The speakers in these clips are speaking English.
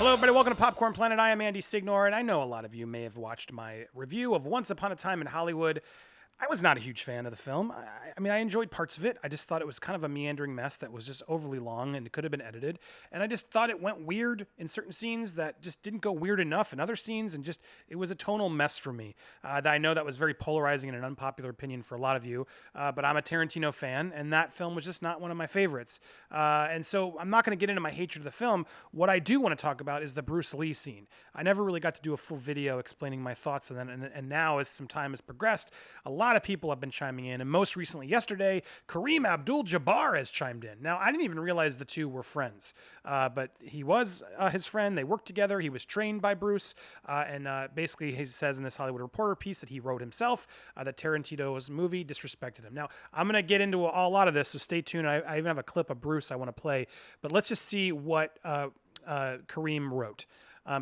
Hello, everybody. Welcome to Popcorn Planet. I am Andy Signor, and I know a lot of you may have watched my review of Once Upon a Time in Hollywood. I was not a huge fan of the film. I enjoyed parts of it. I just thought it was kind of a meandering mess that was just overly long and it could have been edited. And I just thought it went weird in certain scenes that just didn't go weird enough in other scenes. And just, it was a tonal mess for me. I know that was very polarizing and an unpopular opinion for a lot of you. But I'm a Tarantino fan, and that film was just not one of my favorites. And so I'm not going to get into my hatred of the film. What I do want to talk about is the Bruce Lee scene. I never really got to do a full video explaining my thoughts on that. And now, as some time has progressed, a lot of people have been chiming in, and most recently yesterday, Kareem Abdul-Jabbar has chimed in. Now, I didn't even realize the two were friends, but he was his friend. They worked together. He was trained by Bruce, and basically he says in this Hollywood Reporter piece that he wrote himself that Tarantino's movie disrespected him. Now, I'm going to get into a lot of this, so stay tuned. I even have a clip of Bruce I want to play, but let's just see what Kareem wrote.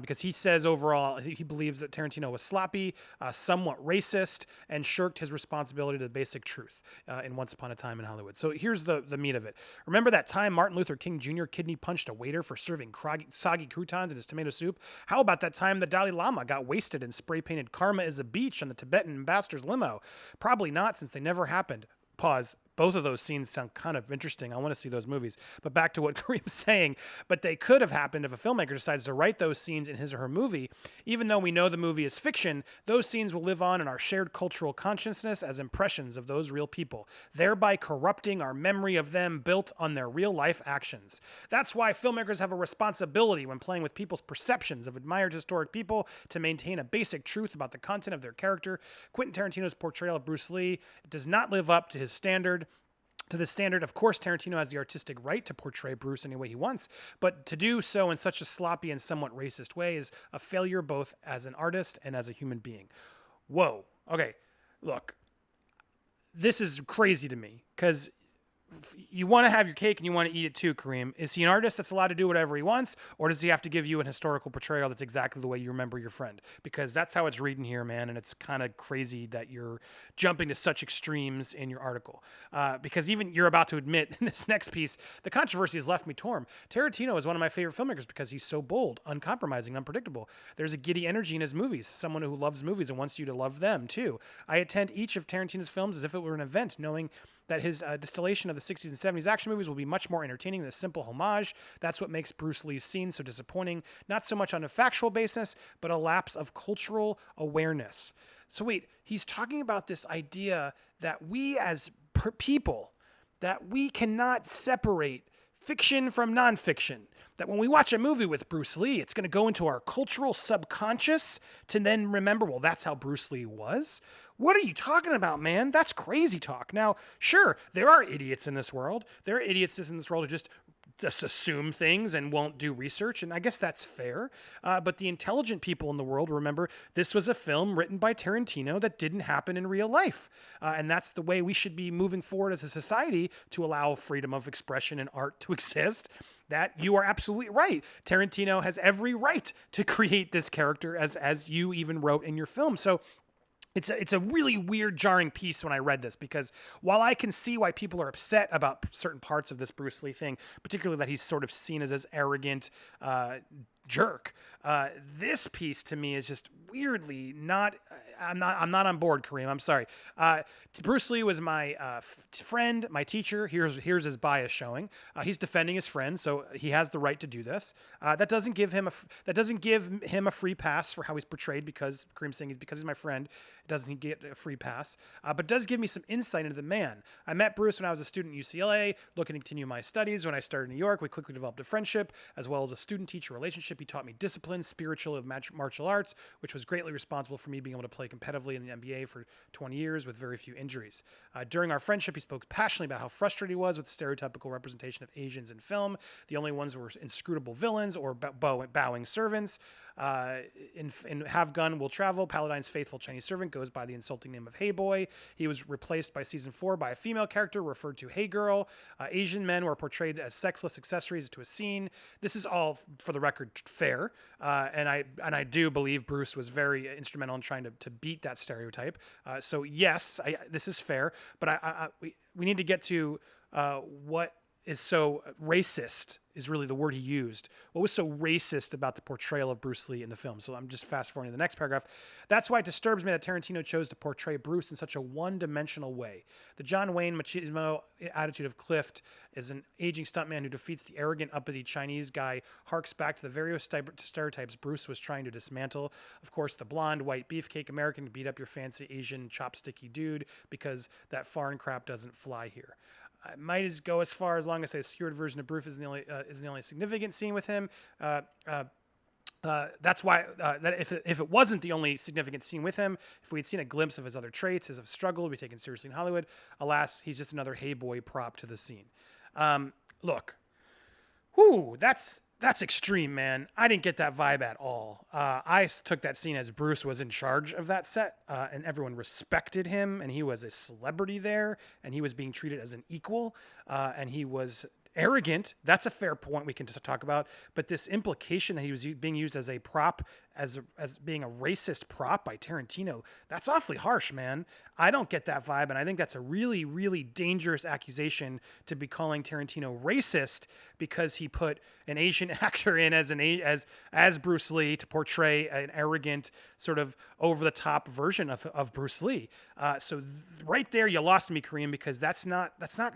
Because he says overall he believes that Tarantino was sloppy, somewhat racist, and shirked his responsibility to the basic truth in Once Upon a Time in Hollywood. So here's the meat of it. Remember that time Martin Luther King Jr. kidney punched a waiter for serving soggy croutons in his tomato soup? How about that time the Dalai Lama got wasted and spray painted "Karma is a beach" on the Tibetan ambassador's limo? Probably not, since they never happened. Pause. Both of those scenes sound kind of interesting. I want to see those movies. But back to what Kareem's saying. But they could have happened if a filmmaker decides to write those scenes in his or her movie. Even though we know the movie is fiction, those scenes will live on in our shared cultural consciousness as impressions of those real people, thereby corrupting our memory of them built on their real-life actions. That's why filmmakers have a responsibility when playing with people's perceptions of admired historic people to maintain a basic truth about the content of their character. Quentin Tarantino's portrayal of Bruce Lee does not live up to his standard. To the standard, of course, Tarantino has the artistic right to portray Bruce any way he wants, but to do so in such a sloppy and somewhat racist way is a failure both as an artist and as a human being. Whoa. Okay, look, this is crazy to me, because you want to have your cake and you want to eat it too, Kareem. Is he an artist that's allowed to do whatever he wants, or does he have to give you an historical portrayal that's exactly the way you remember your friend? Because that's how it's reading here, man, and it's kind of crazy that you're jumping to such extremes in your article. Because even you're about to admit in this next piece, the controversy has left me torn. Tarantino is one of my favorite filmmakers because he's so bold, uncompromising, unpredictable. There's a giddy energy in his movies, someone who loves movies and wants you to love them too. I attend each of Tarantino's films as if it were an event, knowing that his distillation of the 60s and 70s action movies will be much more entertaining than a simple homage. That's what makes Bruce Lee's scene so disappointing, not so much on a factual basis, but a lapse of cultural awareness. So wait, he's talking about this idea that we as people, that we cannot separate fiction from nonfiction. That when we watch a movie with Bruce Lee, it's going to go into our cultural subconscious to then remember, well, that's how Bruce Lee was. What are you talking about, man? That's crazy talk. Now, sure, there are idiots in this world. There are idiots in this world who just assume things and won't do research, and I guess that's fair. But the intelligent people in the world remember this was a film written by Tarantino that didn't happen in real life. And that's the way we should be moving forward as a society to allow freedom of expression and art to exist. That you are absolutely right. Tarantino has every right to create this character as you even wrote in your film. So it's a really weird, jarring piece when I read this, because while I can see why people are upset about certain parts of this Bruce Lee thing, particularly that he's sort of seen as arrogant jerk, this piece to me is just weirdly not. I'm not on board, Kareem. I'm sorry. Bruce Lee was my friend, my teacher. Here's his bias showing. He's defending his friend, so he has the right to do this. That doesn't give him a free pass for how he's portrayed, because Kareem's saying because he's my friend, doesn't he get a free pass? But does give me some insight into the man. I met Bruce when I was a student at UCLA, looking to continue my studies. When I started in New York, we quickly developed a friendship as well as a student-teacher relationship. He taught me discipline, spiritual of martial arts, which was greatly responsible for me being able to play competitively in the NBA for 20 years with very few injuries. During our friendship, he spoke passionately about how frustrated he was with the stereotypical representation of Asians in film. The only ones who were inscrutable villains or bowing servants. In Have Gun Will Travel, Paladine's faithful Chinese servant goes by the insulting name of Hey Boy. He was replaced by season 4 by a female character referred to Hey Girl. Asian men were portrayed as sexless accessories to a scene. This is all, for the record, fair. And I do believe Bruce was very instrumental in trying to beat that stereotype. So yes, this is fair. But we need to get to what is so racist is really the word he used. What was so racist about the portrayal of Bruce Lee in the film? So I'm just fast forwarding to the next paragraph. That's why it disturbs me that Tarantino chose to portray Bruce in such a one-dimensional way. The John Wayne machismo attitude of Clift as an aging stuntman who defeats the arrogant, uppity Chinese guy harks back to the various stereotypes Bruce was trying to dismantle. Of course, the blonde, white, beefcake American to beat up your fancy Asian chopsticky dude because that foreign crap doesn't fly here. I might as go as far as long as a skewered version of Bruce is the only significant scene with him. That's why that if it wasn't the only significant scene with him, if we had seen a glimpse of his other traits, his struggle to be taken seriously in Hollywood, alas, he's just another hey boy prop to the scene. Look, that's extreme, man. I didn't get that vibe at all. I took that scene as Bruce was in charge of that set, and everyone respected him, and he was a celebrity there, and he was being treated as an equal, and he was arrogant. That's a fair point we can just talk about. But this implication that he was being used as a prop, as being a racist prop by Tarantino, that's awfully harsh, man. I don't get that vibe, and I think that's a really, really dangerous accusation to be calling Tarantino racist because he put an Asian actor in as Bruce Lee to portray an arrogant, sort of over the top version of Bruce Lee. So right there, you lost me, Kareem, because that's not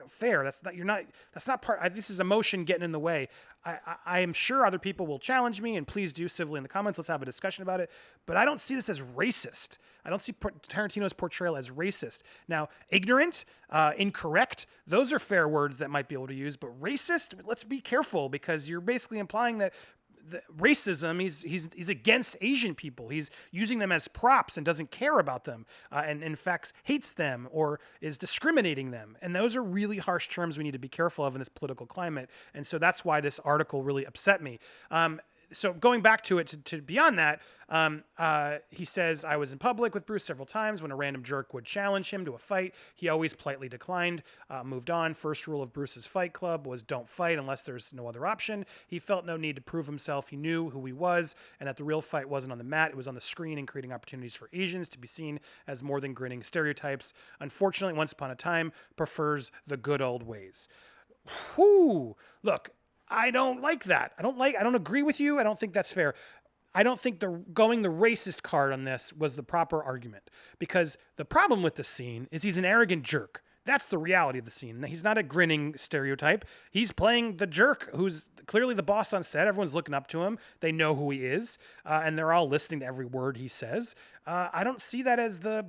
fair. This is emotion getting in the way. I am sure other people will challenge me, and please do civilly in the comments. Let's have a discussion about it. But I don't see this as racist. I don't see Tarantino's portrayal as racist. Now, ignorant, incorrect, those are fair words that might be able to use. But racist, let's be careful, because you're basically implying that racism, he's against Asian people. He's using them as props and doesn't care about them, and in fact hates them or is discriminating them. And those are really harsh terms we need to be careful of in this political climate. And so that's why this article really upset me. So going back to it, to beyond that, he says, I was in public with Bruce several times when a random jerk would challenge him to a fight. He always politely declined, moved on. First rule of Bruce's Fight Club was don't fight unless there's no other option. He felt no need to prove himself. He knew who he was and that the real fight wasn't on the mat. It was on the screen and creating opportunities for Asians to be seen as more than grinning stereotypes. Unfortunately, Once Upon a Time prefers the good old ways. Whew. Look, I don't like that. I don't agree with you. I don't think that's fair. I don't think going the racist card on this was the proper argument, because the problem with the scene is he's an arrogant jerk. That's the reality of the scene. He's not a grinning stereotype. He's playing the jerk who's clearly the boss on set. Everyone's looking up to him. They know who he is, and they're all listening to every word he says. I don't see that as the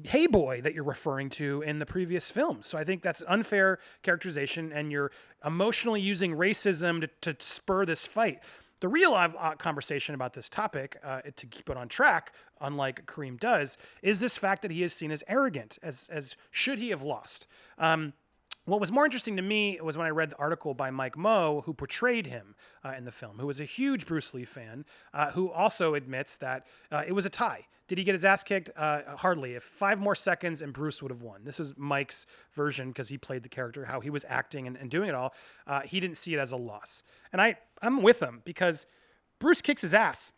hey boy that you're referring to in the previous film. So I think that's an unfair characterization, and you're emotionally using racism to spur this fight. The real conversation about this topic, to keep it on track, unlike Kareem does, is this fact that he is seen as arrogant, as should he have lost. What was more interesting to me was when I read the article by Mike Moh, who portrayed him in the film, who was a huge Bruce Lee fan, who also admits that it was a tie. Did he get his ass kicked? Hardly. If 5 more seconds and Bruce would have won. This was Mike's version because he played the character, how he was acting and doing it all. He didn't see it as a loss. And I'm with him because Bruce kicks his ass.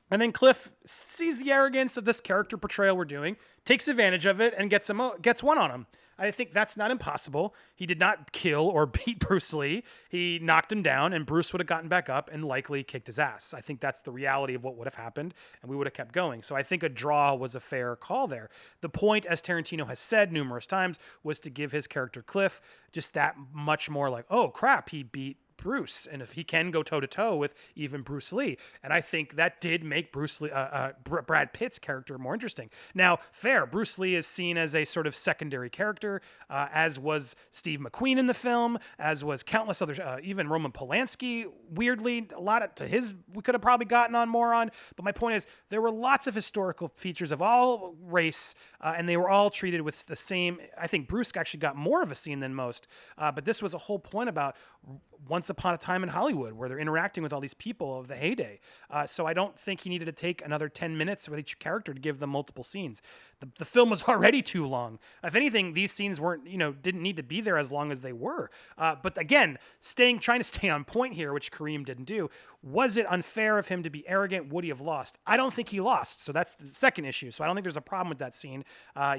And then Cliff sees the arrogance of this character portrayal we're doing, takes advantage of it, and gets one on him. I think that's not impossible. He did not kill or beat Bruce Lee. He knocked him down, and Bruce would have gotten back up and likely kicked his ass. I think that's the reality of what would have happened, and we would have kept going. So I think a draw was a fair call there. The point, as Tarantino has said numerous times, was to give his character Cliff just that much more like, oh crap, he beat Bruce, and if he can go toe-to-toe with even Bruce Lee. And I think that did make Brad Pitt's character more interesting. Now, fair, Bruce Lee is seen as a sort of secondary character, as was Steve McQueen in the film, as was countless others, even Roman Polanski, weirdly, we could have probably gotten on more on, but my point is, there were lots of historical features of all race, and they were all treated with the same. I think Bruce actually got more of a scene than most, but this was a whole point about Once Upon a Time in Hollywood, where they're interacting with all these people of the heyday. So I don't think he needed to take another 10 minutes with each character to give them multiple scenes. The film was already too long. If anything, these scenes didn't need to be there as long as they were. But again, trying to stay on point here, which Kareem didn't do. Was it unfair of him to be arrogant? Would he have lost? I don't think he lost. So that's the second issue. So I don't think there's a problem with that scene.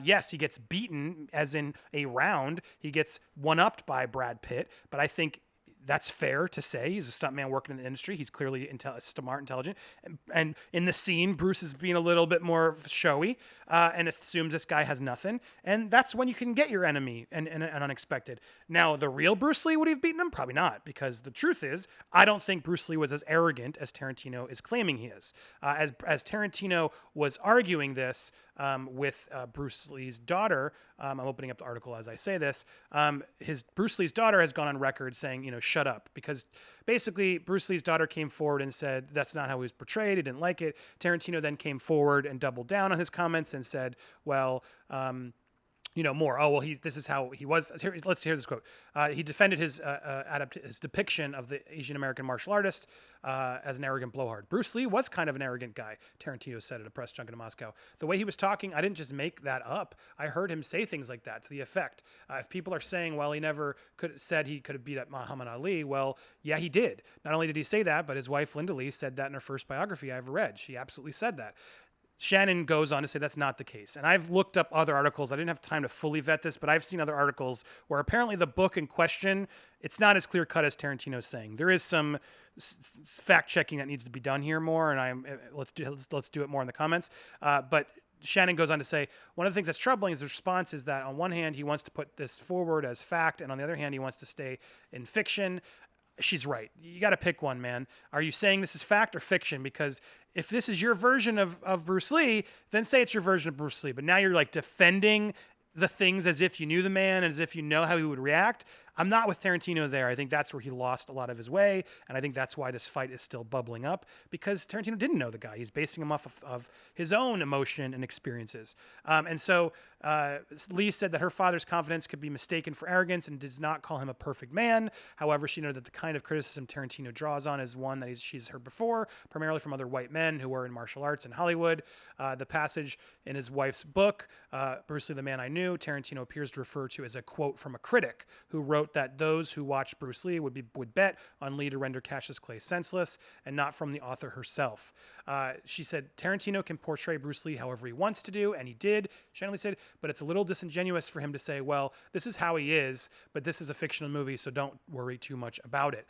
Yes, he gets beaten, as in a round. He gets one-upped by Brad Pitt. But I think That's fair to say. He's a stuntman working in the industry. He's clearly smart, intelligent. And in the scene, Bruce is being a little bit more showy and assumes this guy has nothing. And that's when you can get your enemy and unexpected. Now, the real Bruce Lee, would he have beaten him? Probably not, because the truth is, I don't think Bruce Lee was as arrogant as Tarantino is claiming he is. As Tarantino was arguing this with Bruce Lee's daughter, I'm opening up the article as I say this, his Bruce Lee's daughter has gone on record saying, shut up, because basically Bruce Lee's daughter came forward and said that's not how he was portrayed. He didn't like it. Tarantino then came forward and doubled down on his comments and said, well, more. Oh, well, this is how he was. Let's hear this quote. He defended his depiction of the Asian American martial artist as an arrogant blowhard. Bruce Lee was kind of an arrogant guy, Tarantino said at a press junket in Moscow. The way he was talking, I didn't just make that up. I heard him say things like that to the effect. If people are saying, well, he never said he could have beat up Muhammad Ali, well, yeah, he did. Not only did he say that, but his wife, Linda Lee, said that in her first biography I ever read. She absolutely said that. Shannon goes on to say that's not the case. And I've looked up other articles. I didn't have time to fully vet this, but I've seen other articles where apparently the book in question, it's not as clear cut as Tarantino's saying. There is some fact checking that needs to be done here more, and let's do it more in the comments. But Shannon goes on to say, one of the things that's troubling is the response is that on one hand, he wants to put this forward as fact, and on the other hand, he wants to stay in fiction. She's right. You got to pick one, man. Are you saying this is fact or fiction? Because if this is your version of Bruce Lee, then say it's your version of Bruce Lee. But now you're like defending the things as if you knew the man, as if you know how he would react. I'm not with Tarantino there. I think that's where he lost a lot of his way, and I think that's why this fight is still bubbling up, because Tarantino didn't know the guy. He's basing him off of his own emotion and experiences. And so Lee said that her father's confidence could be mistaken for arrogance and does not call him a perfect man. However, she noted that the kind of criticism Tarantino draws on is one that she's heard before, primarily from other white men who were in martial arts in Hollywood. The passage in his wife's book, Bruce Lee, the Man I Knew, Tarantino appears to refer to as a quote from a critic who wrote that those who watched Bruce Lee would bet on Lee to render Cassius Clay senseless, and not from the author herself. She said, Tarantino can portray Bruce Lee however he wants to do, and he did. Shannon Lee said, but it's a little disingenuous for him to say, well, this is how he is, but this is a fictional movie, so don't worry too much about it.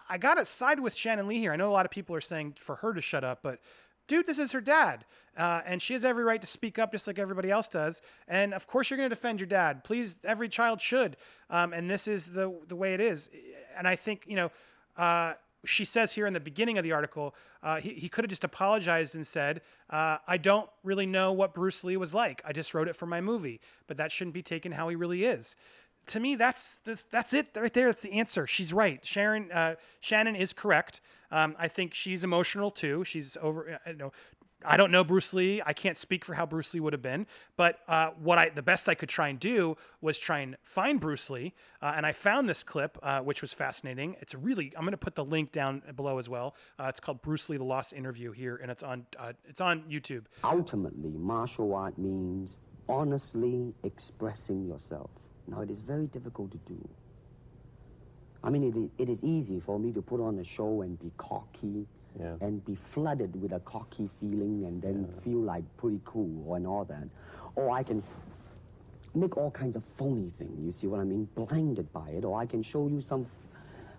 I got to side with Shannon Lee here. I know a lot of people are saying for her to shut up, but dude, this is her dad. And she has every right to speak up just like everybody else does. And of course you're going to defend your dad. Please, every child should. And this is the way it is. And I think, she says here in the beginning of the article, he could have just apologized and said, I don't really know what Bruce Lee was like. I just wrote it for my movie. But that shouldn't be taken how he really is. To me, that's it right there. That's the answer. She's right. Shannon is correct. I think she's emotional too. She's over. I don't know Bruce Lee. I can't speak for how Bruce Lee would have been. But the best I could try and do was try and find Bruce Lee. And I found this clip, which was fascinating. I'm going to put the link down below as well. It's called Bruce Lee: The Lost Interview here, and it's on YouTube. Ultimately, martial art means honestly expressing yourself. Now, it is very difficult to do. I mean, it is easy for me to put on a show and be cocky and be flooded with a cocky feeling and then feel like pretty cool and all that. Or I can make all kinds of phony things, you see what I mean? Blinded by it. Or I can show you some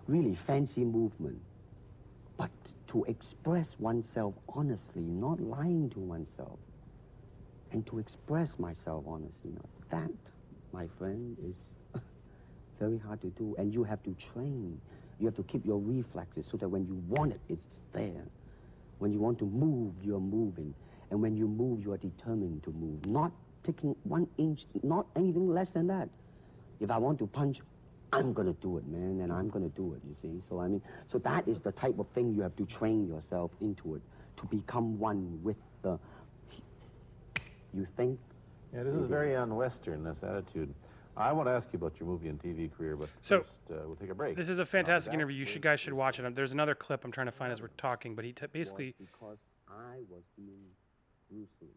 really fancy movement. But to express oneself honestly, not lying to oneself, and to express myself honestly, that, my friend, is very hard to do, and you have to train. You have to keep your reflexes so that when you want it, it's there. When you want to move, you're moving. And when you move, you are determined to move. Not taking 1 inch, not anything less than that. If I want to punch, I'm going to do it, man, and I'm going to do it, you see? So that is the type of thing you have to train yourself into it, to become one with the... You think? Yeah, this is very un-Western, this attitude. I want to ask you about your movie and TV career, but first we'll take a break. This is a fantastic interview. You guys should watch it. There's another clip I'm trying to find as we're talking, but he basically... Because I was being Bruce Lee.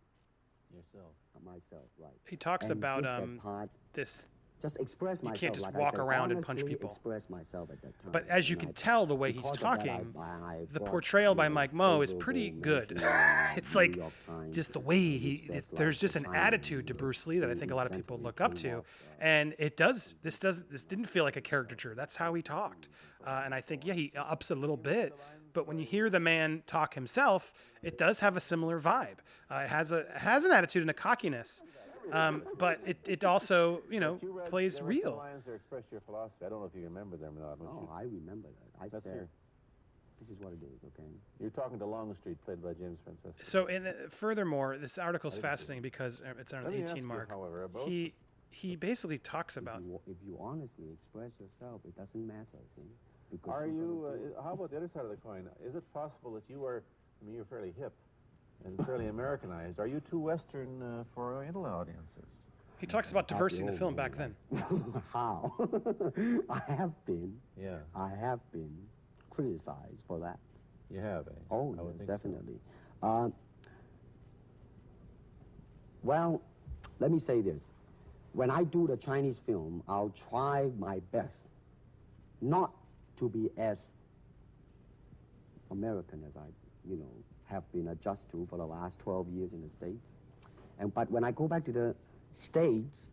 Yourself. Myself, right. He talks and about did that part this just express myself. You can't just like walk I said, around and punch honestly people. Express myself at that time. But as you And can I- tell, the way he's because of that, talking, I the brought, portrayal by you know, Mike Moh is favorable pretty good. mention in, It's New like York Times, just the way which says, there's like, just the an Chime, attitude to Bruce Lee that I who think a lot of people incidentally look up came to, off, and this didn't feel like a caricature. That's how he talked, and I think he ups a little bit, but when you hear the man talk himself, it does have a similar vibe. It has an attitude and a cockiness. But it also, plays there were some real. lines that express your philosophy. I don't know if you remember them or not. Oh, I remember that. I Let's said, hear. this is what it is, okay? You're talking to Longstreet, played by James Francisco. So, furthermore, this article is I didn't see fascinating because it's on Let an me ask 18 you, mark. however, about He basically talks about. If you honestly express yourself, it doesn't matter, see? Because Are you're you, gonna do it. how about the other side of the coin? Is it possible that you are, I mean, you're fairly hip and fairly Americanized. Are you too Western for Oriental audiences? He talks about diversity in the film back then. How? I have been criticized for that. You have, eh? Oh, I would yes, think so. definitely. Well, let me say this. When I do the Chinese film, I'll try my best not to be as American as I, have been adjusted to for the last 12 years in the States. But when I go back to the States,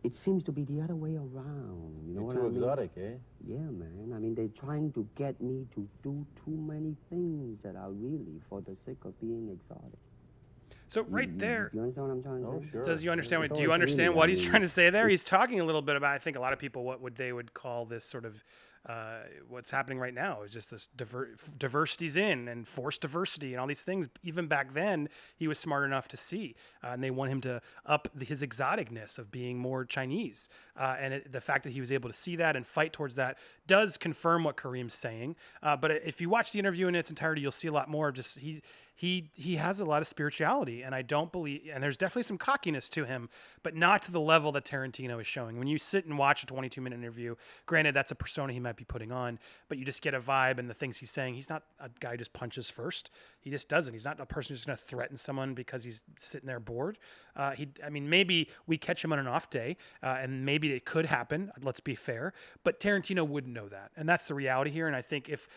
it seems to be the other way around. You know You're what too I mean? exotic, eh? Yeah, man. I mean, they're trying to get me to do too many things that are really for the sake of being exotic. So right there, You understand what I'm trying to Oh, say? sure. do you understand? It's Do you always understand really, what I he's mean, trying to say there? He's talking a little bit about, I think, a lot of people they would call this sort of what's happening right now is just this diversity's in and forced diversity and all these things. Even back then, he was smart enough to see, and they want him to up his exoticness of being more Chinese. The fact that he was able to see that and fight towards that does confirm what Kareem's saying. But if you watch the interview in its entirety, you'll see a lot more of just he has a lot of spirituality, and I don't believe, and there's definitely some cockiness to him, but not to the level that Tarantino is showing. When you sit and watch a 22-minute interview, granted that's a persona he might be putting on, but you just get a vibe and the things he's saying. He's not a guy who just punches first. He just doesn't. He's not a person who's going to threaten someone because he's sitting there bored. Maybe we catch him on an off day, and maybe it could happen. Let's be fair, but Tarantino wouldn't know that, and that's the reality here. And I think if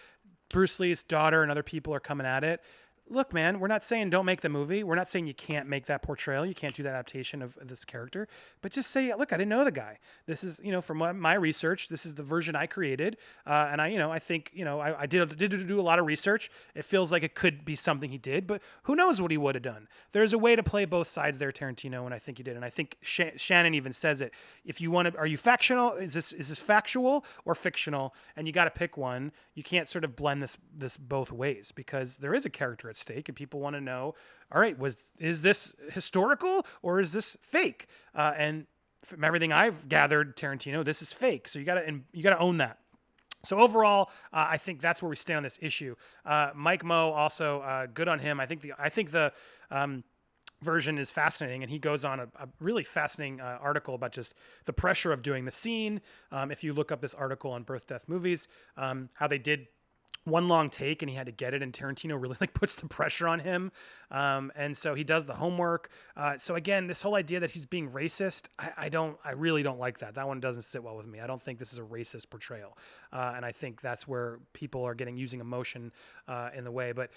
Bruce Lee's daughter and other people are coming at it, look, man, we're not saying don't make the movie. We're not saying you can't make that portrayal. You can't do that adaptation of this character. But just say, look, I didn't know the guy. This is, from my research, this is the version I created. And I think, I did do a lot of research. It feels like it could be something he did, but who knows what he would have done. There's a way to play both sides there, Tarantino, and I think he did. And I think Shannon even says it. If you want to, are you factional? Is this factual or fictional? And you got to pick one. You can't sort of blend this both ways because there is a character at stake and people want to know, all right, is this historical or is this fake? And from everything I've gathered, Tarantino, this is fake. So you gotta own that. So overall, I think that's where we stand on this issue. Mike Moh also good on him. I think the version is fascinating, and he goes on a really fascinating article about just the pressure of doing the scene. If you look up this article on Birth, Death Movies, how they did one long take and he had to get it, and Tarantino really puts the pressure on him, and so he does the homework. So again, this whole idea that he's being racist, I really don't like that. That one doesn't sit well with me. I don't think this is a racist portrayal, and I think that's where people are using emotion in the way. But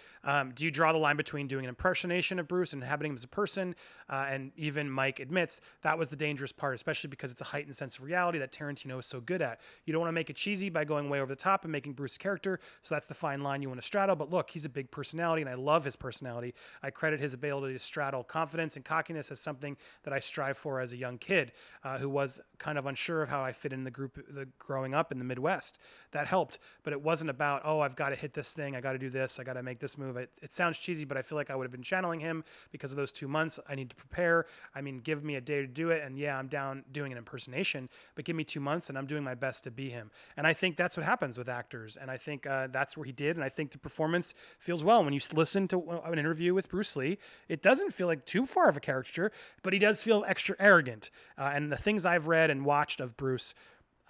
do you draw the line between doing an impersonation of Bruce and inhabiting him as a person? And even Mike admits that was the dangerous part, especially because it's a heightened sense of reality that Tarantino is so good at. You don't want to make it cheesy by going way over the top and making Bruce a character, so that's the fine line you want to straddle. But look, he's a big personality, and I love his personality. I credit his ability to straddle confidence and cockiness as something that I strive for as a young kid who was kind of unsure of how I fit in the group growing up in the Midwest. That helped, but it wasn't about, oh, I've got to hit this thing, I got to do this, I got to make this move. It sounds cheesy, but I feel like I would have been channeling him because of those 2 months. I need to prepare. I mean, give me a day to do it, and yeah, I'm down doing an impersonation, but give me 2 months and I'm doing my best to be him. And I think that's what happens with actors, and I think that's where he did, and I think the performance feels well. When you listen to an interview with Bruce Lee, it doesn't feel like too far of a caricature, but he does feel extra arrogant. And the things I've read and watched of Bruce,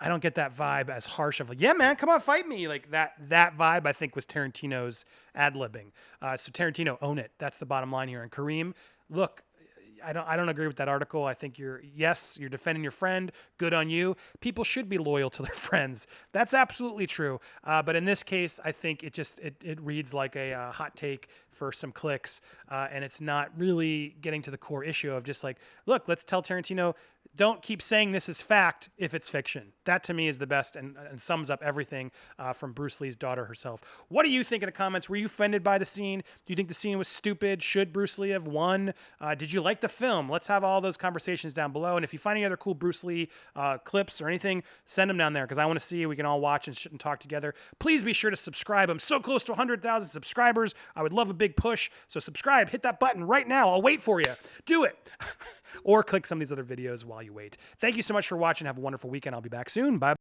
I don't get that vibe as harsh of yeah, man, come on, fight me. Like that vibe, I think, was Tarantino's ad-libbing. So Tarantino, own it. That's the bottom line here. And Kareem, look, I don't agree with that article. I think you're defending your friend. Good on you. People should be loyal to their friends. That's absolutely true. But in this case, I think it reads like a hot take for some clicks, and it's not really getting to the core issue of just like, look, let's tell Tarantino, don't keep saying this is fact if it's fiction. That to me is the best and sums up everything from Bruce Lee's daughter herself. What do you think in the comments? Were you offended by the scene? Do you think the scene was stupid? Should Bruce Lee have won? Did you like the film? Let's have all those conversations down below. And if you find any other cool Bruce Lee clips or anything, send them down there because I want to see. We can all watch and talk together. Please be sure to subscribe. I'm so close to 100,000 subscribers. I would love a big push. So subscribe. Hit that button right now. I'll wait for you. Do it. Or click some of these other videos while you wait. Thank you so much for watching. Have a wonderful weekend. I'll be back soon. Bye.